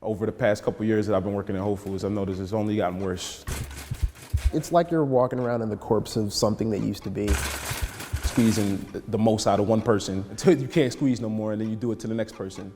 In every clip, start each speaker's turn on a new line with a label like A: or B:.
A: Over the past couple years that I've been working at Whole Foods, I've noticed it's only gotten worse.
B: It's like you're walking around in the corpse of something that used to be.
A: Squeezing the most out of one person until you can't squeeze no more, and then you do it to the next person.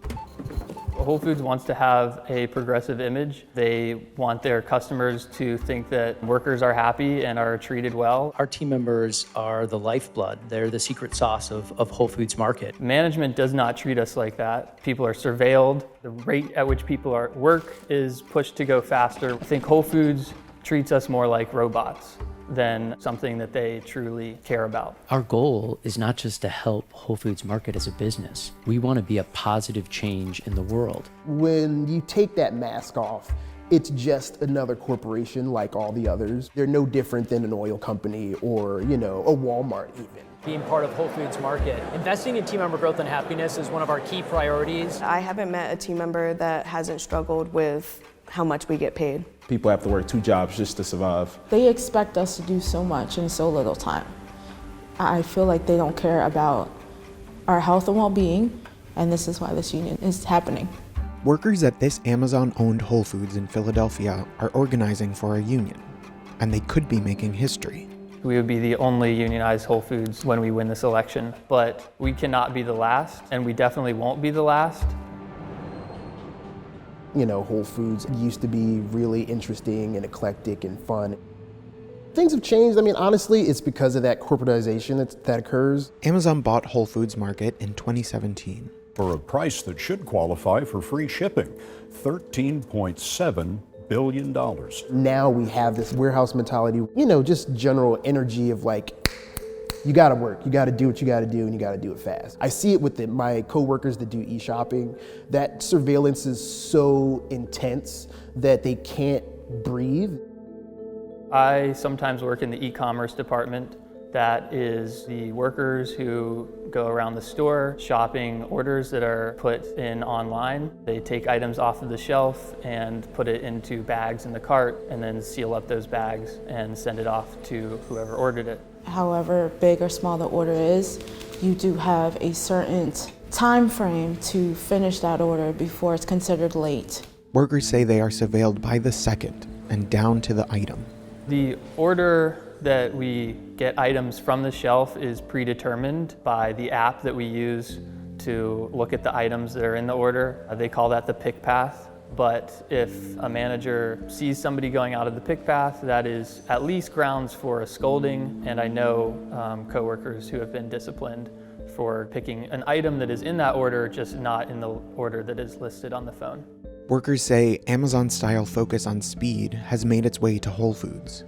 C: Whole Foods wants to have a progressive image. They want their customers to think that workers are happy and are treated well.
D: Our team members are the lifeblood. They're the secret sauce of Whole Foods Market.
C: Management does not treat us like that. People are surveilled. The rate at which people are work is pushed to go faster. I think Whole Foods treats us more like robots than something that they truly care about.
D: Our goal is not just to help Whole Foods Market as a business. We want to be a positive change in the world.
B: When you take that mask off, it's just another corporation like all the others. They're no different than an oil company or, a Walmart even.
E: Being part of Whole Foods Market. Investing in team member growth and happiness is one of our key priorities.
F: I haven't met a team member that hasn't struggled with how much we get paid.
A: People have to work 2 jobs just to survive.
G: They expect us to do so much in so little time. I feel like they don't care about our health and well-being, and this is why this union is happening.
H: Workers at this Amazon-owned Whole Foods in Philadelphia are organizing for a union, and they could be making history.
C: We would be the only unionized Whole Foods when we win this election, but we cannot be the last, and we definitely won't be the last.
B: Whole Foods used to be really interesting and eclectic and fun. Things have changed. Honestly, it's because of that corporatization that occurs.
H: Amazon bought Whole Foods Market in 2017.
I: For a price that should qualify for free shipping, $13.7 billion.
B: Now we have this warehouse mentality, just general energy of you gotta work, you gotta do what you gotta do, and you gotta do it fast. I see it with my coworkers that do e-shopping. That surveillance is so intense that they can't breathe.
C: I sometimes work in the e-commerce department. That is the workers who go around the store shopping orders that are put in online. They take items off of the shelf and put it into bags in the cart and then seal up those bags and send it off to whoever ordered it.
G: However big or small the order is, you do have a certain time frame to finish that order before it's considered late.
H: Workers say they are surveilled by the second and down to the item.
C: The order that we get items from the shelf is predetermined by the app that we use to look at the items that are in the order. They call that the pick path. But if a manager sees somebody going out of the pick path, that is at least grounds for a scolding. And I know coworkers who have been disciplined for picking an item that is in that order, just not in the order that is listed on the phone.
H: Workers say Amazon-style focus on speed has made its way to Whole Foods.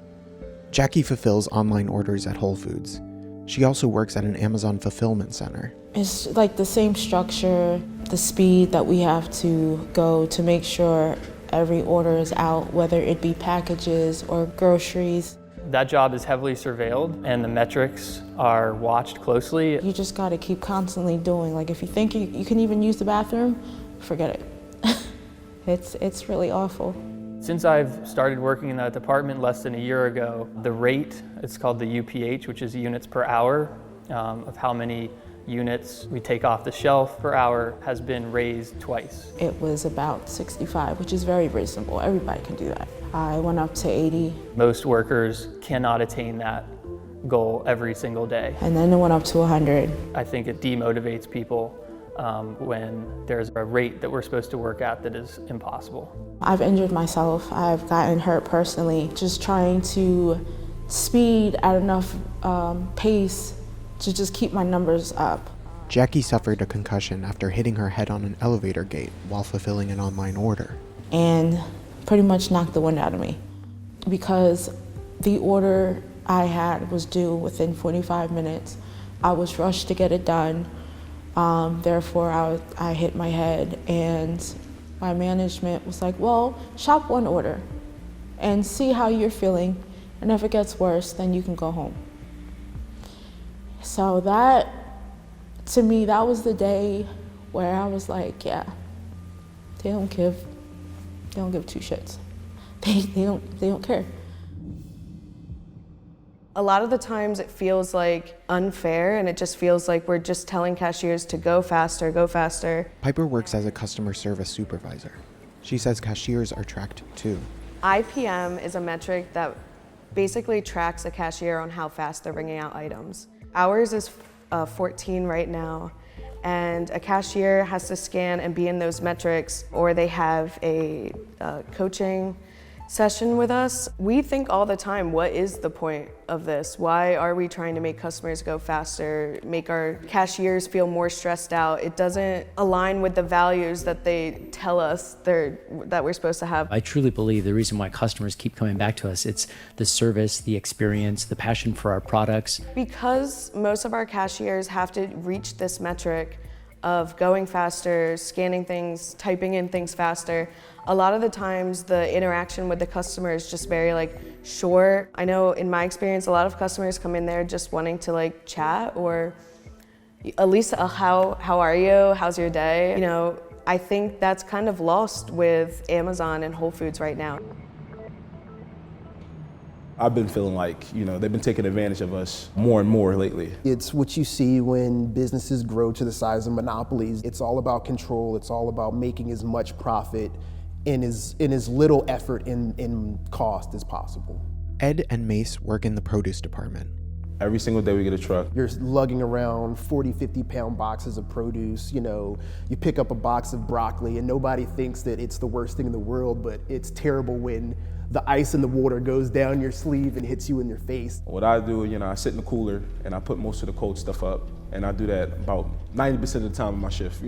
H: Jackie fulfills online orders at Whole Foods. She also works at an Amazon fulfillment center.
G: It's like the same structure, the speed that we have to go to make sure every order is out, whether it be packages or groceries.
C: That job is heavily surveilled and the metrics are watched closely.
G: You just gotta keep constantly doing. If you think you can even use the bathroom, forget it. It's really awful.
C: Since I've started working in that department less than a year ago, the rate, it's called the UPH, which is units per hour, of how many units we take off the shelf per hour, has been raised twice.
G: It was about 65, which is very reasonable. Everybody can do that. I went up to 80.
C: Most workers cannot attain that goal every single day.
G: And then it went up to 100.
C: I think it demotivates people when there's a rate that we're supposed to work at that is impossible.
G: I've injured myself. I've gotten hurt personally, just trying to speed at enough pace to just keep my numbers up.
H: Jackie suffered a concussion after hitting her head on an elevator gate while fulfilling an online order.
G: And pretty much knocked the wind out of me because the order I had was due within 45 minutes. I was rushed to get it done. Therefore, I hit my head, and my management was like, well, shop one order and see how you're feeling, and if it gets worse, then you can go home. So that, to me, that was the day where I was like, yeah, they don't give two shits. They don't care.
F: A lot of the times it feels like unfair, and it just feels like we're just telling cashiers to go faster, go faster.
H: Piper works as a customer service supervisor. She says cashiers are tracked too.
F: IPM is a metric that basically tracks a cashier on how fast they're bringing out items. Ours is 14 right now, and a cashier has to scan and be in those metrics, or they have a coaching session with us. We think all the time, what is the point of this? Why are we trying to make customers go faster, make our cashiers feel more stressed out? It doesn't align with the values that they tell us that we're supposed to have.
D: I truly believe the reason why customers keep coming back to us, it's the service, the experience, the passion for our products.
F: Because most of our cashiers have to reach this metric of going faster, scanning things, typing in things faster, a lot of the times the interaction with the customer is just very short. I know in my experience, a lot of customers come in there just wanting to chat, or at least how are you? How's your day? You know, I think that's kind of lost with Amazon and Whole Foods right now.
A: I've been feeling they've been taking advantage of us more and more lately.
B: It's what you see when businesses grow to the size of monopolies. It's all about control. It's all about making as much profit in as little effort in cost as possible.
H: Ed and Mace work in the produce department.
A: Every single day we get a truck.
B: You're lugging around 40, 50-pound boxes of produce. You know, you pick up a box of broccoli and nobody thinks that it's the worst thing in the world, but it's terrible when the ice in the water goes down your sleeve and hits you in your face.
A: What I do, I sit in the cooler and I put most of the cold stuff up, and I do that about 90% of the time of my shift.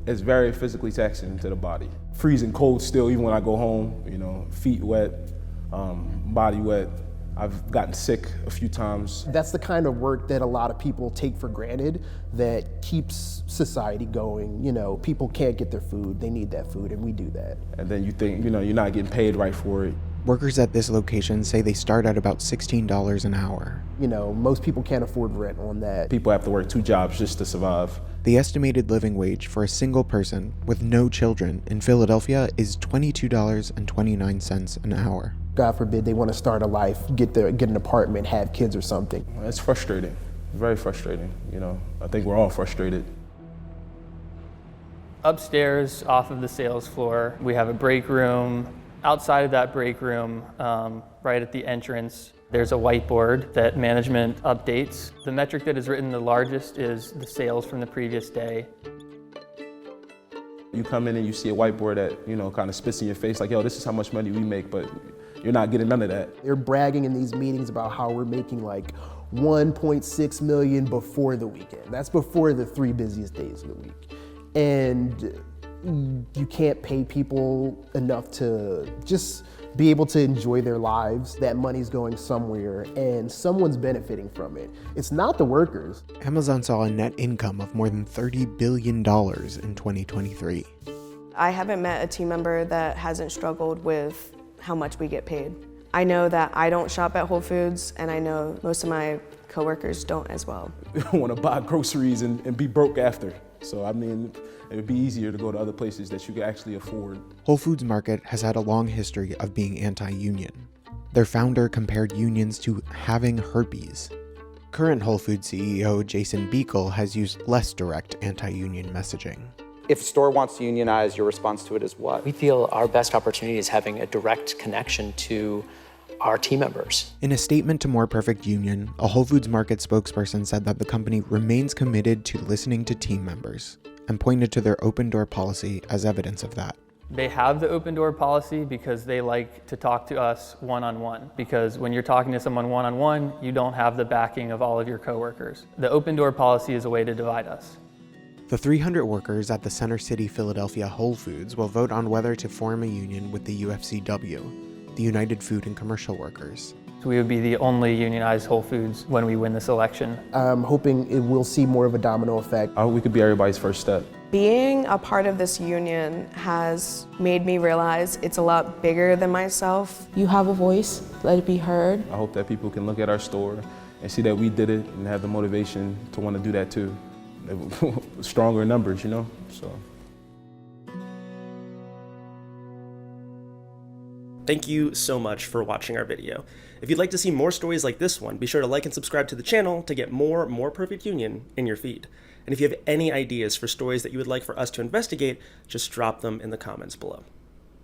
A: It's very physically taxing to the body. Freezing cold still, even when I go home, feet wet, body wet. I've gotten sick a few times.
B: That's the kind of work that a lot of people take for granted that keeps society going. People can't get their food, they need that food, and we do that.
A: And then you think, you're not getting paid right for it.
H: Workers at this location say they start at about $16 an hour.
B: Most people can't afford rent on that.
A: People have to work 2 jobs just to survive.
H: The estimated living wage for a single person with no children in Philadelphia is $22.29 an hour.
B: God forbid they want to start a life, get an apartment, have kids or something.
A: It's frustrating, very frustrating. I think we're all frustrated.
C: Upstairs, off of the sales floor, we have a break room. Outside of that break room, right at the entrance, there's a whiteboard that management updates. The metric that is written the largest is the sales from the previous day.
A: You come in and you see a whiteboard that, kind of spits in your face yo, this is how much money we make, but you're not getting none of that.
B: They're bragging in these meetings about how we're making 1.6 million before the weekend. That's before the 3 busiest days of the week. And you can't pay people enough to just be able to enjoy their lives. That money's going somewhere and someone's benefiting from it. It's not the workers.
H: Amazon saw a net income of more than $30 billion in 2023.
F: I haven't met a team member that hasn't struggled with how much we get paid. I know that I don't shop at Whole Foods, and I know most of my coworkers don't as well.
A: We don't want to buy groceries and be broke after. So, it would be easier to go to other places that you can actually afford.
H: Whole Foods Market has had a long history of being anti-union. Their founder compared unions to having herpes. Current Whole Foods CEO Jason Beekle has used less direct anti-union messaging.
J: If a store wants to unionize, your response to it is what?
E: We feel our best opportunity is having a direct connection to our team members.
H: In a statement to More Perfect Union, a Whole Foods Market spokesperson said that the company remains committed to listening to team members and pointed to their open door policy as evidence of that.
C: They have the open door policy because they like to talk to us one-on-one. Because when you're talking to someone one-on-one, you don't have the backing of all of your coworkers. The open door policy is a way to divide us.
H: The 300 workers at the Center City, Philadelphia Whole Foods will vote on whether to form a union with the UFCW, the United Food and Commercial Workers.
C: So we would be the only unionized Whole Foods when we win this election.
B: I'm hoping it will see more of a domino effect.
A: I hope we could be everybody's first step.
F: Being a part of this union has made me realize it's a lot bigger than myself.
G: You have a voice, let it be heard.
A: I hope that people can look at our store and see that we did it and have the motivation to want to do that too. Stronger numbers, so.
K: Thank you so much for watching our video. If you'd like to see more stories like this one, be sure to like and subscribe to the channel to get more Perfect Union in your feed. And if you have any ideas for stories that you would like for us to investigate, just drop them in the comments below.